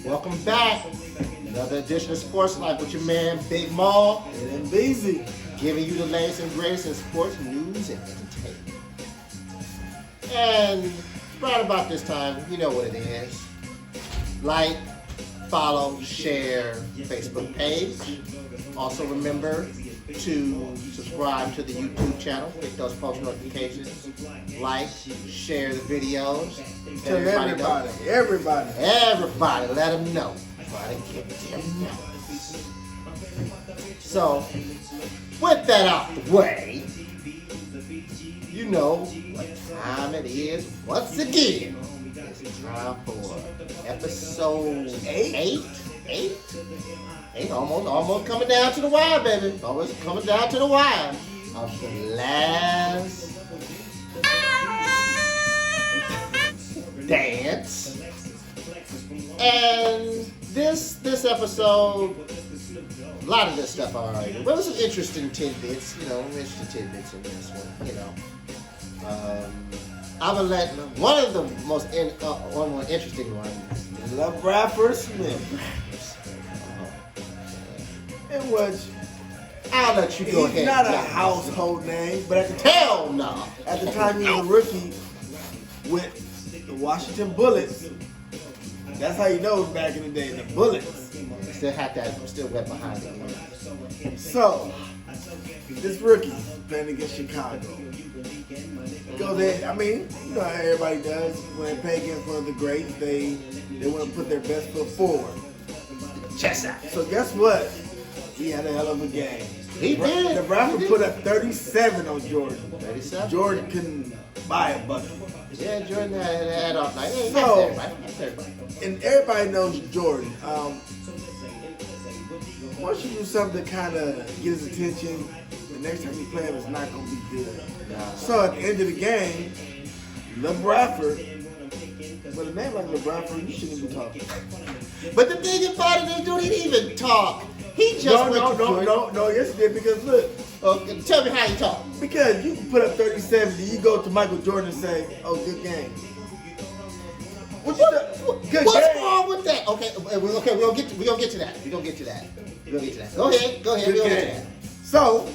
Welcome back. Another edition of Sports Life with your man Big Maul And Beezy. giving you the latest and greatest in sports news and entertainment. And right about this time, you know what it is. Like, follow, share Facebook page. Also remember to subscribe to the YouTube channel. Hit those post notifications. Like, share the videos. Tell everybody. Everybody, let them know. Try to get them know. So, with that out the way, you know what time it is once again. It's time for episode 8. Almost coming down to the wire, baby. Almost coming down to the wire of the last dance. And this episode, a lot of this stuff already. There was some interesting tidbits, in this one, I would let one of the most more interesting ones. LaBradford Smith. In which I'll let you go ahead. he's not a and household name, but at the time, hell no. at the time he was a rookie with the Washington Bullets. That's how you know back in the day, the Bullets. Still had that, still wet behind it. So, this rookie playing against Chicago. Go there. I mean, you know how everybody does. When they play against one of the greats, they want to put their best foot forward. Chest out. So guess what? He had a hell of a game. He did. Nebraska put up 37 on Jordan. 37. Jordan couldn't buy a bucket. Yeah, Jordan had off night. Hey, So- that's everybody. And everybody knows Jordan. Once you do something to kind of get his attention, the next time you play him is not going to be good. Nah. So at the end of the game, LaBradford, with a name like LaBradford, you shouldn't be talking. But the thing about it is, dude, he didn't even talk. He just No, went to Jordan. no, yes, he did, because look, Okay, tell me how he talked. because you can put up 37, you go to Michael Jordan and say, oh, good game. Good What's game. wrong with that? Okay, we're gonna get to that. We're gonna get to that. Go ahead. Good We're gonna get to game. that. So,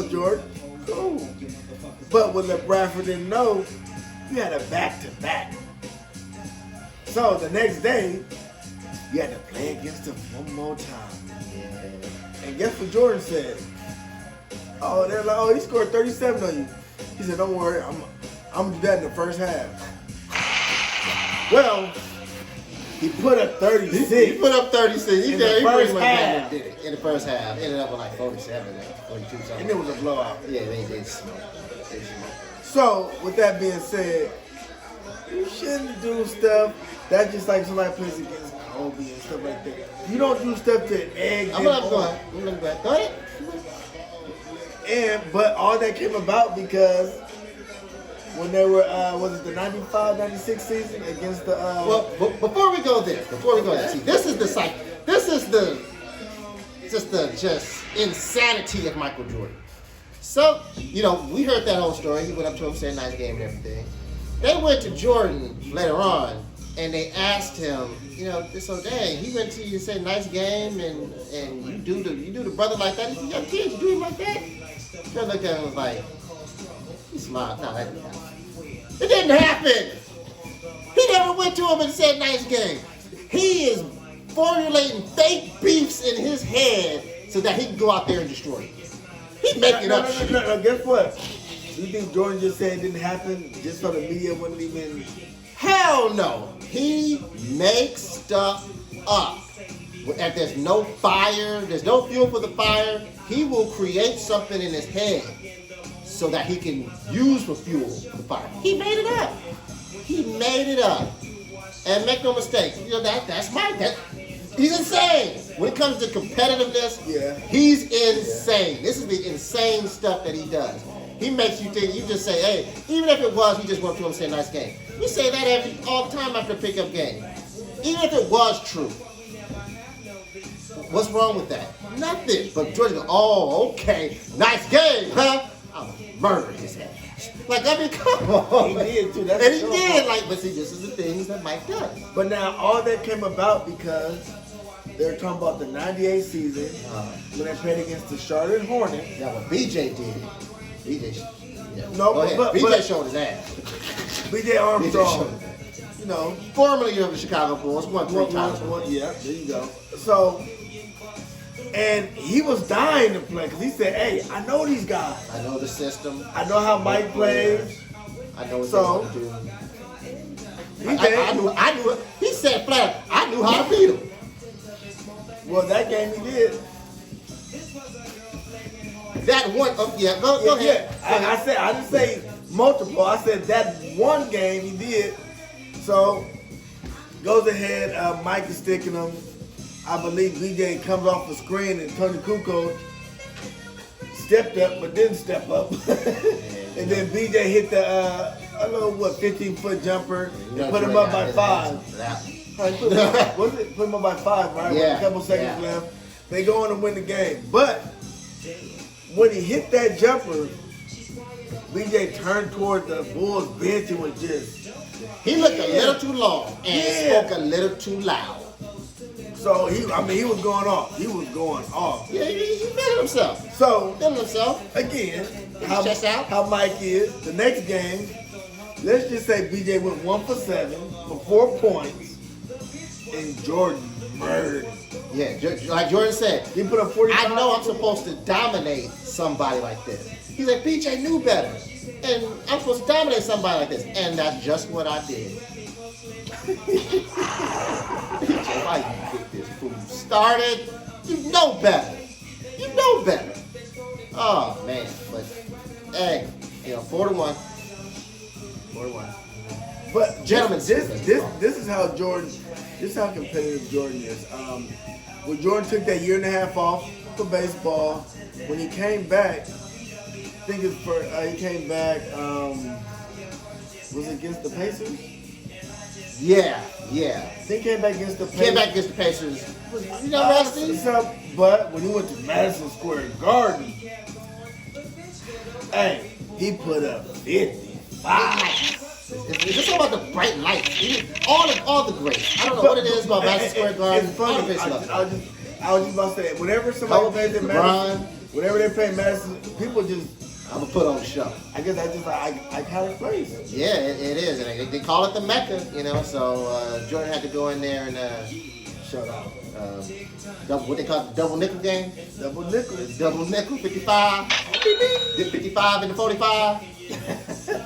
Jordan, cool. But what LaBradford didn't know, you had a back-to-back. So the next day, you had to play against him one more time. Yeah. And guess what Jordan said? Oh, they're like, oh, he scored 37 on you. He said, don't worry, I'm gonna do that in the first half. Well, he put up 36. He put up 36. He In did. the He pretty first much half. did it in the first half. Ended up with like 47, 42 something. And it was a blowout. Yeah, they did smoke. They smoked. So, with that being said, you shouldn't do stuff that's just like somebody plays against Kobe and stuff like that. You don't do stuff to egg I'm them gonna go on. ahead. Go ahead. But all that came about because when they were, was it the 95, 96 season against the, Well, before we go there, see, this is just insanity of Michael Jordan. So, we heard that whole story. He went up to him, said nice game and everything. They went to Jordan later on, and they asked him, so dang, he went to you and said nice game, and you do the brother like that. He said, your kids, you do him like that? Jordan looked at him and was like, he smiled. No, that didn't happen. It didn't happen. He never went to him and said nice game. He is formulating fake beefs in his head so that he can go out there and destroy you. He's making up shit. No, guess what? You think Jordan just said it didn't happen just so the media wouldn't even... Hell no. He makes stuff up. If there's no fire, there's no fuel for the fire, he will create something in his head so that he can use for fuel for the fire. He made it up. And make no mistake, that's Mike. He's insane. When it comes to competitiveness, Yeah. he's insane. This is the insane stuff that he does. He makes you think, you just say, hey, even if it was, he just went to him and said, nice game. We say that all the time after a pickup game. Even if it was true. What's wrong with that? Nothing. But George goes, oh, okay, nice game, huh? I'll murder his ass. Like, I mean, come on. He did, too. That's And he so did. hard. But see, this is the things that Mike does. But now all that came about because they're talking about the '98 season when they played against the Charlotte Hornets. That's what BJ did. BJ, yeah. No, Go ahead. but- BJ showed his ass. B.J. BJ showed Armstrong, his ass. you know, Formerly of the Chicago Bulls, won 3 times. yeah, there you go. So, and he was dying to play because he said, "Hey, I know these guys. I know the system. I know how Mike plays." I know what So, they want to do. BJ, I knew it. He said flat, I knew how to beat him. well, that game he did. That one, go ahead. I said I didn't say multiple. I said that one game he did. So goes ahead. Mike is sticking him. I believe BJ comes off the screen and Tony Kukoc stepped up but didn't step up. And then BJ hit the a little 15-foot jumper and put him up by 5. Was it put him up by 5? Right, Yeah, with a couple seconds yeah. left. They go on and win the game, but when he hit that jumper, BJ turned toward the Bulls bench and was just. He looked a little too long and spoke a little too loud. So he was going off. He was going off. Yeah, he feeling himself. So Feeling himself. again, Chest out. how Mike is. The next game, let's just say BJ went 1 for 7 for 4 points, and Jordan murdered him. Yeah, like Jordan said, He put up 45. I know I'm supposed to dominate somebody like this. He's like, BJ knew better. And I'm supposed to dominate somebody like this. And that's just what I did. BJ, why you get this fool started? You know better. You know better. Oh, man. But, hey, 4-1. 4-1. But Gentlemen, this is how Jordan. This is how competitive Jordan is. When Jordan took that year and a half off for baseball, when he came back, I think it's for he came back. Was it against the Pacers? Yeah. I think he came back against the Pacers. Came back against the Pacers. You know, Rusty? But when he went to Madison Square Garden, hey, he put up 55. It's just all about the bright lights. All the greats. I don't know what it is about Madison Square Garden. It's funny. All the greats love it. I was just about to say, whenever somebody Kobe, plays in LeBron. Madison, whenever they play Madison, people just, I'm gonna put on the show. I guess I kind of place. Yeah, it is, and they call it the Mecca. So Jordan had to go in there and Shut up. what they call it, double nickel game. Double nickel. Double nickel, 55. Did 55 into 45.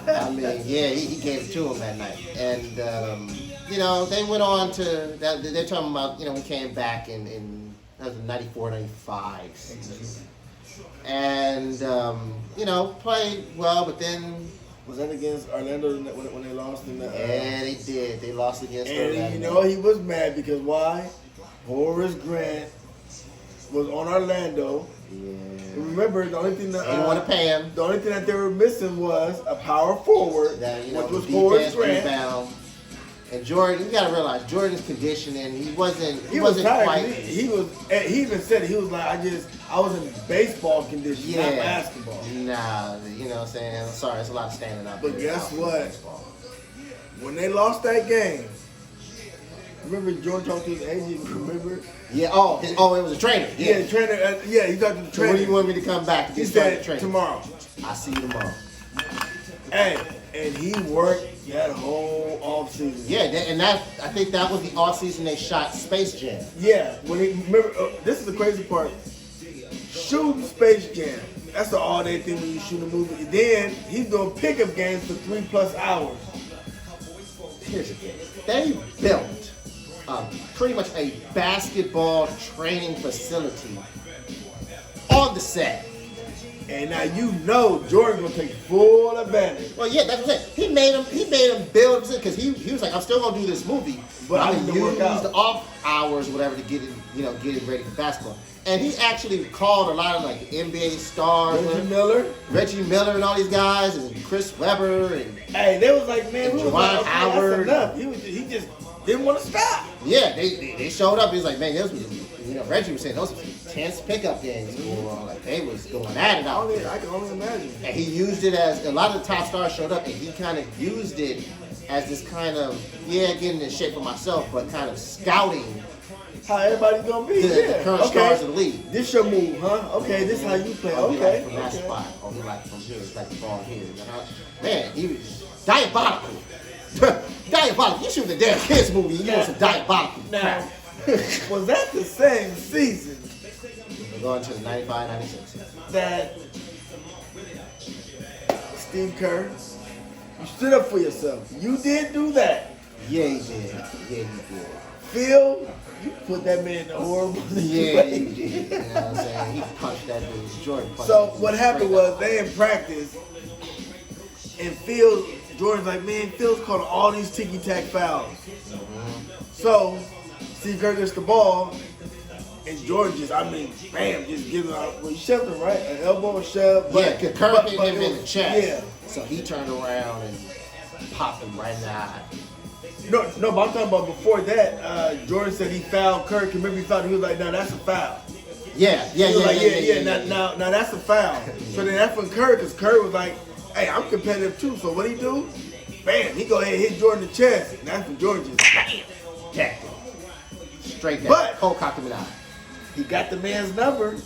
I mean, yeah, he gave it to him that night. And, they went on to, they're talking about, we came back in that was 94, 95 season. And, played well, but then... Was that against Orlando when they lost in the... Yeah, they did. They lost against and Orlando. he was mad because why? Horace Grant was on Orlando. Yeah. Remember, the only thing that... They didn't want to pay him. The only thing that they were missing was a power forward, That, which was defense, Horace Grant. rebound. And Jordan, you gotta realize Jordan's conditioning. He wasn't tired. quite. He even said it. He was like, I was in baseball condition, not basketball. Nah, you know what I'm saying? I'm sorry, it's a lot of standing up. But guess what? When they lost that game, remember Jordan talked to his agent. Remember? Yeah. Oh, it was a trainer. Yeah, the trainer. He talked to the So trainer. when do you want me to come back to He get started said training? tomorrow. I see you tomorrow. Hey, and he worked that whole offseason. Yeah, I think that was the offseason they shot Space Jam. Yeah, when he remember, this is the crazy part. Shooting Space Jam. That's the all-day thing when you shoot a movie. Then he's doing pickup games for 3+ hours. Here's the thing. They built pretty much a basketball training facility on the set. And now you know Jordan's gonna take full advantage. Well, yeah, that's what I'm saying. He made him build because he was like, I'm still gonna do this movie, but I I'm need gonna to work use out. the off hours, whatever, to get it ready for basketball. And he actually called a lot of like NBA stars, Reggie Miller and all these guys, and Chris Webber and Hey, they was like, man, And we was Juwan like, okay, Howard. that's enough. He just didn't want to stop. yeah, they showed up. He was like, man, this was, Reggie was saying those were intense pickup games going on. Like they was going at it out there. I can only imagine. And he used it as a lot of the top stars showed up, and he kind of used it as this kind of, getting in shape for myself, but kind of scouting How everybody's gonna be. the current stars of the league. This your move, huh? Okay, this how you play. Oh, he Okay. like from that spot. Oh, he like from here. It's like the ball here. Man, he was diabolical. Diabolical. You shoot the damn kids movie, you know some diabolical Now, crap. was that the same season We're going to the 95, 96. that Steve Kerr, you stood up for yourself? You did do that. Yeah, he did. Yeah, he did. Phil, you put that man in a horrible Yeah, he situation. did. You know what I'm saying? He punched that dude. Jordan punched So that dude what happened straight was up. they in practice, and Jordan's like, man, Phil's calling all these ticky-tack fouls. So Steve Kerr gets the ball, and Jordan just, bam, just gives out. Well, he shoved him, right? An elbow, a shove. Yeah, Kerr hit him it in the was- chest. Yeah. So he turned around and popped him right in the eye. No, but I'm talking about before that, Jordan said he fouled Kerr. Remember he fouled him? He was like, no, that's a foul. Yeah, He was like, now that's a foul. So then that's when because Kerr was like, hey, I'm competitive too. So what he do? Bam, he go ahead and hit Jordan in the chest. And that's when Jordan just, bam. Tacked him. Straight down. But- Cold cocked him in the eye. He got the man's number.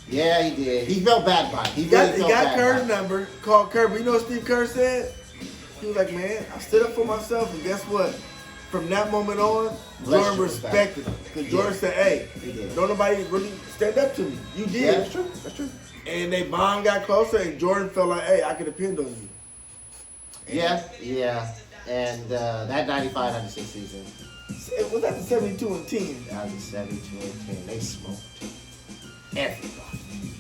Yeah, he did. He felt bad by it. He He really felt got bad Kerr's by it. number, called Kerr. But you know what Steve Kerr said? He was like, man, I stood up for myself. And guess what? From that moment on, Bless Jordan you, respected him. Because Jordan Yeah. said, hey, He did. don't nobody really stand up to me. You did. Yeah, that's true. That's true. And they bond got closer, and Jordan felt like, hey, I can depend on you. Yeah. And that 95, 96 season, Was that the 72 and 10? that was 72 and 10. They smoked everybody.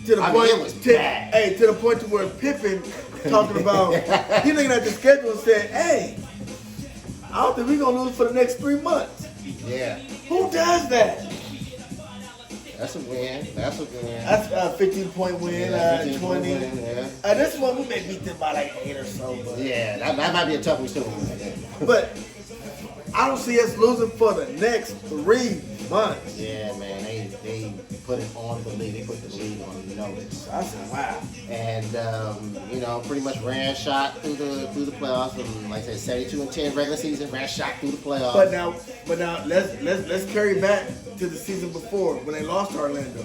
To the I mean, point, it was bad. Hey, to the point to where Pippen talking about, he looking at the schedule and said, hey, I don't think we're going to lose for the next 3 months. Yeah. Who does that? That's a win. That's a win. That's a 15-point win, Yeah, 15 20. win, yeah. This one, we may beat them by like 8 or so. But, Yeah, that might be a tough one too. but I don't see us losing for the next 3 months. Yeah, man, they put it on the league. They put the league on notice. I said, wow. And pretty much ran shot through the playoffs from, like I said, 72 and 10 regular season. Ran shot through the playoffs. But now let's carry back to the season before when they lost to Orlando.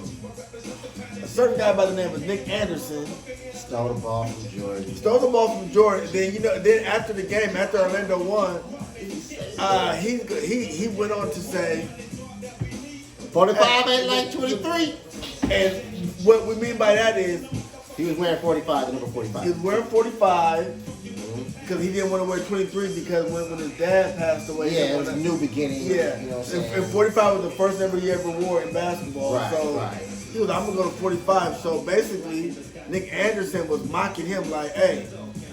A certain guy by the name of Nick Anderson Stole the ball from Jordan. stole the ball from Jordan. Then after the game, after Orlando won, he went on to say, 45 ain't like 23. and what we mean by that is He was wearing 45, the number 45. he was wearing 45 because he didn't want to wear 23 because when his dad passed away, he Yeah, didn't it was a wanna- new beginning. Yeah, You know what I'm saying? and 45 was the first ever he ever wore in basketball. Right, so right. he was like, I'm gonna go to 45. So basically, Nick Anderson was mocking him like, "Hey,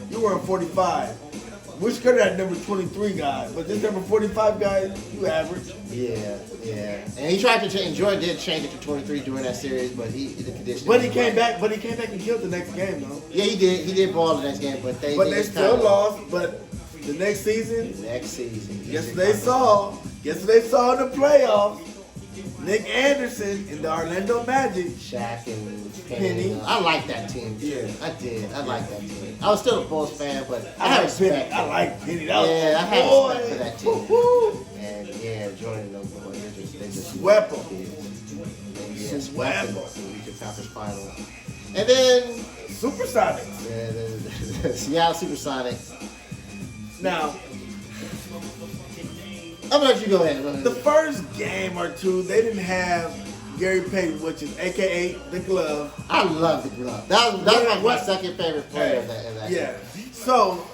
you wearing 45. Wish could have had number 23 guy, but this number 45 guy, you average." Yeah. And he tried to change. Jordan did change it to 23 during that series, but the condition. But he came back. But he came back and killed the next game though. Yeah, he did. He did ball the next game, but they just still kinda- lost. But the next season, Next season. guess what they saw? Guess what they saw in the playoffs? Nick Anderson and the Orlando Magic. Shaq and Penny. Penny. I like that team too. Yeah. I did. I like that team. I was still a Bulls fan, but I I had like respect. Penny. I like Penny. That was Yeah, I my had boy. respect for that team. Woo-hoo. And yeah, Jordan and those boys, they just Swept 'em. Yeah, Swept 'em. The conference final. And then Supersonics. the Seattle Supersonics. Now, I'm gonna let you go ahead. the first game or two, they didn't have Gary Payton, which is AKA the glove. I love the glove. That was like my What? second favorite player in that Yeah. So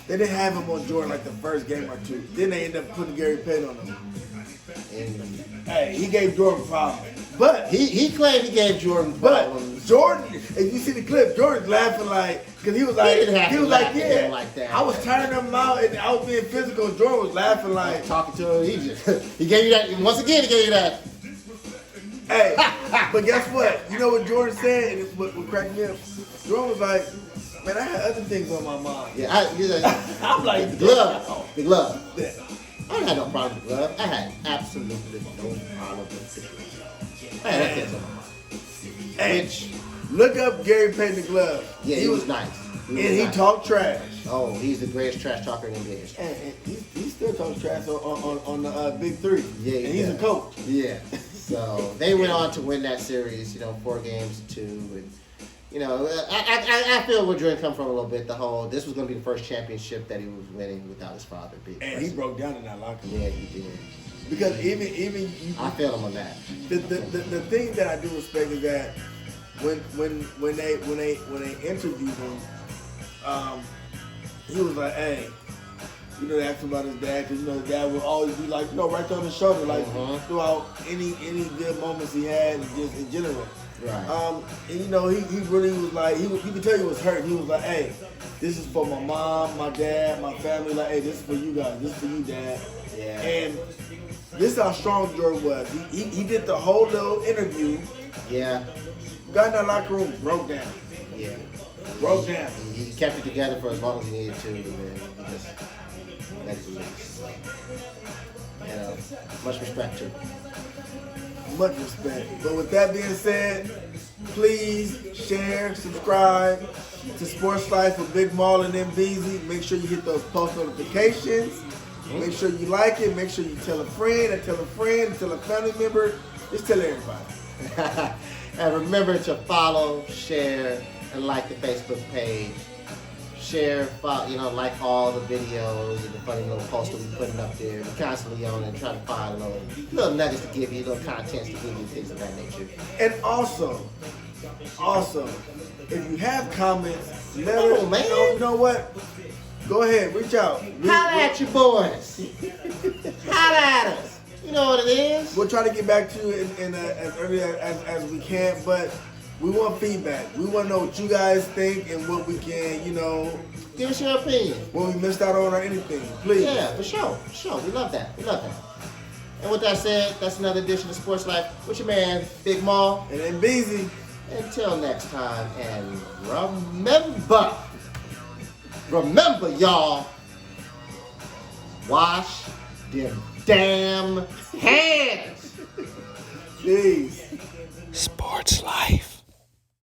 they didn't have him on Jordan like the first game or two. Then they ended up putting Gary Payton on him. And Hey, he gave Jordan problems. But he claimed he gave Jordan problems. Jordan, if you see the clip, Jordan's laughing like, because he was like, didn't have to laugh at yeah, him like that. I was turning him out and I was being physical. And Jordan was laughing like, Talking to him, he gave you that. Once again, he gave you that. hey, but guess what? You know what Jordan said, and it's what cracked me up. Jordan was like, man, I had other things on my mind. Yeah, I'm like, the glove. The glove. Yeah. I had no problem with the glove. I had absolutely no problem with the glove. I had that on my mind. Hey, look up Gary Payton the glove. Yeah, he was nice. And he talked trash. Oh, he's the greatest trash talker in NBA history. And he still talks trash on the Big Three. Yeah, and he's a coach. Yeah. So they went on to win that series, 4-2, and I feel where Jordan come from a little bit. This was going to be the first championship that he was winning without his father being And he broke down in that locker room. Yeah, he did. Because even I feel him on that. The thing that I do respect is that when they interviewed him, he was like, hey, they asked him about his dad, because his dad would always be like, right there on his shoulder, like throughout any good moments he had, and just in general. Right. And he really was like, you could tell he was hurt. He was like, hey, this is for my mom, my dad, my family. Like, hey, this is for you guys. This is for you, Dad. Yeah. And this is how strong Jordan was. He did the whole little interview. Yeah. Got in that locker room, broke down. Yeah. Broke down. He kept it together for as long as he needed to, and then he just let it loose. Much respect to him. Much respect. But with that being said, please share, subscribe to Sports Life with Big Maul and MBZ. Make sure you hit those post notifications. Make sure you like it. Make sure you tell a friend, and tell a friend, and tell a family member. Just tell everybody. And remember to follow, share, and like the Facebook page. Share, follow, like all the videos and the funny little posts that we're putting up there. We're constantly on and trying to find little nuggets to give you, little contents to give you, things of that nature. And also, if you have comments, let Oh, us man. you know what? Go ahead, reach out. Holla at your boys. Holla at us. You know what it is. We'll try to get back to you in as early as we can, but we want feedback. We want to know what you guys think and what we can, Give us your opinion. what we missed out on or anything. Please. Yeah, for sure. We love that. And with that said, that's another edition of Sports Life with your man, Big Maul. And then busy. Until next time, and remember, y'all, wash them damn hands. Peace.